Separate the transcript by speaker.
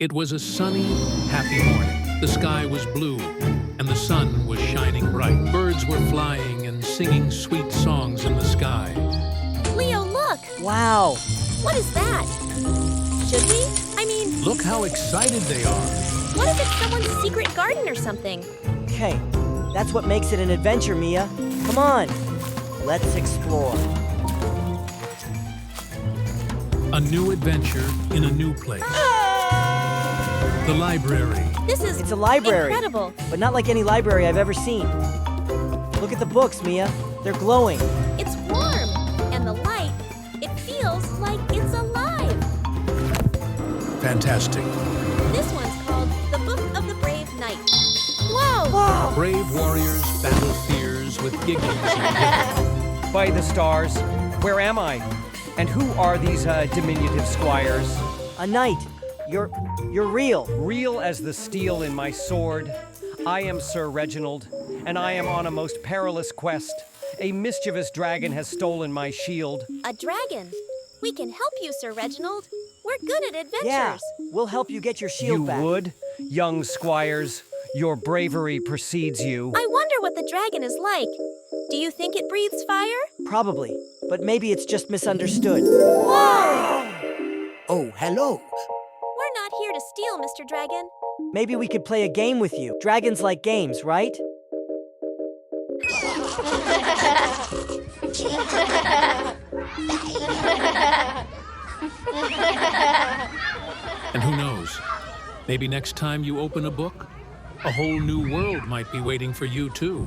Speaker 1: It was a sunny, happy morning. The sky was blue, and the sun was shining bright. Birds were flying and singing sweet songs in the sky.
Speaker 2: Leo, look!
Speaker 3: Wow!
Speaker 2: What is that? Should we?
Speaker 1: Look how excited they are.
Speaker 2: What if it's someone's secret garden or something?
Speaker 3: Okay, that's what makes it an adventure, Mia. Come on, let's explore.
Speaker 1: A new adventure in a new place. The library.
Speaker 3: It's a library.
Speaker 2: Incredible.
Speaker 3: But not like any library I've ever seen. Look at the books, Mia. They're glowing.
Speaker 2: It's warm, and the light, it feels like it's alive.
Speaker 1: Fantastic.
Speaker 2: This one's called The Book of the Brave Knight. Whoa!
Speaker 3: Wow!
Speaker 1: Brave warriors battle fears with giggles and
Speaker 4: By the stars, where am I? And who are these diminutive squires?
Speaker 3: A knight. You're real.
Speaker 4: Real as the steel in my sword. I am Sir Reginald, and I am on a most perilous quest. A mischievous dragon has stolen my shield.
Speaker 2: A dragon. We can help you, Sir Reginald. We're good at adventures.
Speaker 3: Yeah, we'll help you get your shield
Speaker 4: You
Speaker 3: back.
Speaker 4: would? Young squires, your bravery precedes you.
Speaker 2: I wonder what the dragon is like. Do you think it breathes fire?
Speaker 3: Probably, but maybe it's just misunderstood.
Speaker 2: Whoa!
Speaker 5: Oh, hello.
Speaker 2: We're not here to steal, Mr. Dragon.
Speaker 3: Maybe we could play a game with you. Dragons like games, right?
Speaker 1: And who knows? Maybe next time you open a book, a whole new world might be waiting for you too.